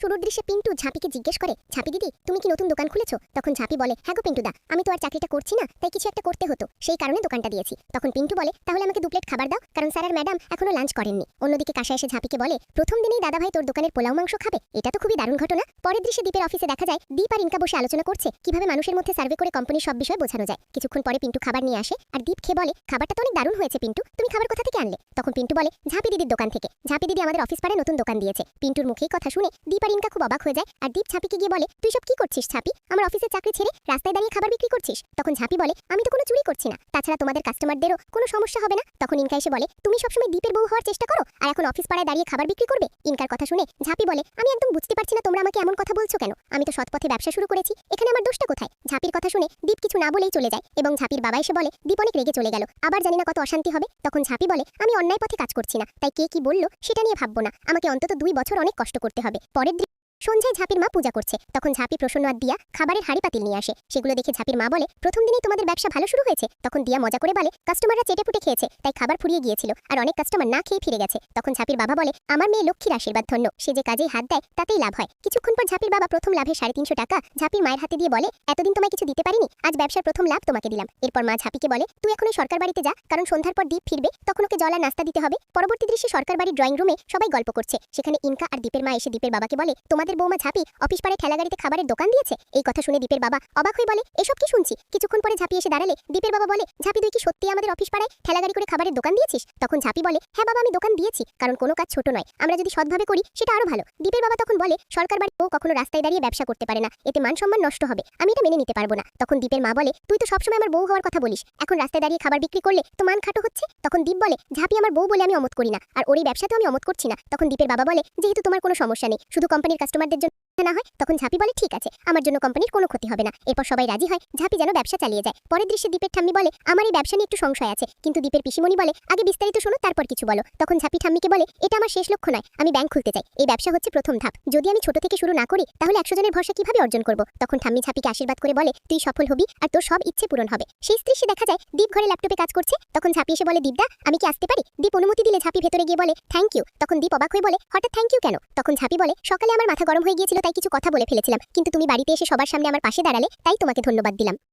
শুরুর দৃশ্যে পিন্টু ঝাঁপিকে জিজ্ঞেস করে, ঝাঁপি দিদি তুমি কি নতুন দোকান খুলেছো? তখন ঝাঁপি বলে, হ্যাঁ গো পিন্টু দা, আমি তো আর চাকরিটা করছি না, তাই কিছু একটা করতে হতো, সেই কারণে দোকানটা দিয়েছি। তখন পিন্টু বলে, তাহলে আমাকে 2 প্লেট খাবার দাও, কারণ স্যার আর ম্যাডাম এখনো লাঞ্চ করেননি। অন্যদিকে কাশা এসে ঝাঁপিকে বলে, প্রথম দিনেই দাদাভাই তোর দোকানের পোলাও মাংস খাবে, এটা তো খুবই দারুণ ঘটনা। পরের দৃশ্যে দীপের অফিসে দেখা যায় দীপ আর ইনকা বসে আলোচনা করছে কিভাবে মানুষের মধ্যে সার্ভে করে কোম্পানির সব বিষয় বোঝানো যায়। কিছুক্ষণ পরে পিন্টু খাবার নিয়ে আসে আর দীপ খেয়ে বলে, খাবারটা তো অনেক দারুণ হয়েছে পিন্টু, তুমি খাবার কোথা থেকে আনলে? তখন পিন্টু বলে, ঝাঁপি দিদির দোকান থেকে। ঝাঁপি দিদি আমাদের অফিস পাড়ায় নতুন দোকান দিয়েছে। পিন্টুর মুখেই কথা শুনে দীপ আর ইনকা খুব অবাক হয়ে যায় আর দীপ ঝাঁপিকে গিয়ে বলে, তুই সব কি করছিস ঝাঁপি? আমার অফিসের চাকরি ছেড়ে রাস্তায় দাঁড়িয়ে খাবার বিক্রি করছিস? তখন ঝাঁপি বলে, আমি তো কোনো চুরি করছি না, তাছাড়া তোমাদের কাস্টমারদেরও কোনো সমস্যা হবে না। তখন ইনকা এসে বলে, তুমি সবসময় দীপের বউ হওয়ার চেষ্টা করো আর এখন অফিস পাড়ায় দাঁড়িয়ে খাবার বিক্রি করবে? ইনকার কথা শুনে ঝাঁপি বলে, আমি একদম বুঝতে পারছি না তোমরা আমাকে এমন কথা বলছো কেন, আমি তো সৎ পথে ব্যবসা শুরু করেছি, এখানে আমার দোষটা কোথায়? ঝাঁপির কথা শুনে দীপ কিছু না বলেই চলে যায় এবং ঝাঁপির বাবা এসে বলে, দীপ অনেক রেগে চলে গেল, আবার জানি না কত অশান্তি হবে। তখন ঝাঁপি বলে, আমি অন্যায় পথে কাজ করছি না, তাই কে কি বললো সেটা নিয়ে ভাববো না, আমাকে অন্তত 2 বছর অনেক কষ্ট করতে হবে। পরের সন্ধ্যায় ঝাঁপির মা পূজা করছে, তখন ঝাঁপি প্রসন্ন আর দিয়া খাবারের হাড়ি পাতিল নিয়ে আসে। সেগুলো দেখে ঝাঁপির মা বলে, প্রথম দিনেই তোমাদের ব্যবসা ভালো শুরু হয়েছে? তখন দিয়া মজা করে বলে, কাস্টমাররা চেটেপুটে খেয়েছে তাই খাবার ফুরিয়ে গিয়েছিল আর অনেক কাস্টমার না খেয়ে ফিরে গেছে। তখন ঝাঁপির বাবা বলে, আমার মেয়ে লক্ষ্মীর আশীর্বাদ ধন্য, সে যে কাজেই হাত দেয় তাতেই লাভ হয়। কিছুক্ষণ পর ঝাঁপির বাবা প্রথম লাভে 350 টাকা ঝাঁপির মায়ের হাতে দিয়ে বলে, এতদিন তোমায় কিছু দিতে পারিনি, আজ ব্যবসার প্রথম লাভ তোমাকে দিলাম। এরপর মা ঝাঁপিকে বলে, তুই এখন ওই সরকার বাড়িতে যা, কারণ সন্ধ্যার পর দীপ ফিরবে, তখন ওকে জল আর নাস্তা দিতে হবে। পরবর্তী দৃশ্যে সরকার বাড়ির ড্রয়িং রুমে সবাই গল্প করছে। সেখানে ইনকা আর দীপের মা এসে দীপের বাবাকে বলে, তোমাদের বৌমা ঝাঁপি অফিস পাড়ায় ঠেলাগাড়িতে খাবারের দোকান দিয়েছে। এই কথা শুনে দীপের বাবা অবাক হয়ে বলে, এসব কি শুনছি? কিছুক্ষণ পরে ঝাঁপি এসে দাঁড়ালে দীপের বাবা বলে, ঝাঁপি তুই কি সত্যি আমাদের অফিস পাড়ায় ঠেলাগাড়ি করে খাবারের দোকান দিয়েছিস? তখন ঝাঁপি বলে, হ্যাঁ বাবা আমি দোকান দিয়েছি, কারণ কোনো কাজ ছোট নয়, আমরা যদি সৎভাবে করি সেটা আরো ভালো। দীপের বাবা তখন বলে, সরকার বাড়ি ও কখনো রাস্তায় দাঁড়িয়ে ব্যবসা করতে পারে না, এতে মান সম্মান নষ্ট হবে, আমি এটা মেনে নিতে পারবো না। তখন দীপের মা বলে, তুই তো সবসময় আমার বউ হওয়ার কথা বলিস, এখন রাস্তায় দাঁড়িয়ে খাবার বিক্রি করলে তো মান খাটো হচ্ছে। তখন দীপ বলে, ঝাঁপি আমার বউ বলে আমি অমত করি না, আর ওর এই ব্যবসাতেও আমি অমত করছি না। তখন দীপের বাবা বলে, যেহেতু তোমার কোনো সমস্যা নেই, শুধু কোম্পানির কাস্টমারদের জন্য না হয়। তখন ঝাঁপি বলে, ঠিক আছে, আমার জন্য কোম্পানির কোনো ক্ষতি হবে না। এরপর সবাই রাজি হয় ঝাঁপি যেন ব্যবসা চালিয়ে যায়। পরের দৃশ্যে দীপের ঠাম্মি বলে, আমার এই ব্যবসা নিয়ে একটু সংশয় আছে, কিন্তু দীপের পিসিমণি বলে, আগে বিস্তারিত শোনো তারপর কিছু বলো। তখন ঝাঁপি ঠাম্মিকে বলে, এটা আমার শেষ লক্ষ্য নয়, আমি ব্যাংক খুলতে চাই, এই ব্যবসা হচ্ছে প্রথম ধাপ, যদি আমি ছোট থেকে শুরু না করি তাহলে 100 জনের ভরসা কিভাবে অর্জন করব? তখন ঠাম্মি ঝাঁপিকে আশীর্বাদ করে বলে, তুই সফল হবি আর তোর সব ইচ্ছে পূরণ হবে। সেই দৃশ্যে দেখা যায় দীপ ঘরে ল্যাপটপে কাজ করছে। তখন ঝাঁপি এসে বলে, দীপদা আমি কি আসতে পারি? দীপ অনুমতি দিলে ঝাঁপি ভেতরে গিয়ে বলে, থ্যাংক ইউ। তখন দীপ অবাক হয়ে বলে, হঠাৎ থ্যাংক ইউ কেন? তখন ঝাঁপি বলে, সকালে আমার মাথা গরম হয়ে গিয়েছিল তাই কিছু কথা বলে ফেলেছিলাম, কিন্তু তুমি বাড়িতে এসে সবার সামনে আমার পাশে দাঁড়ালে তাই তোমাকে ধন্যবাদ দিলাম।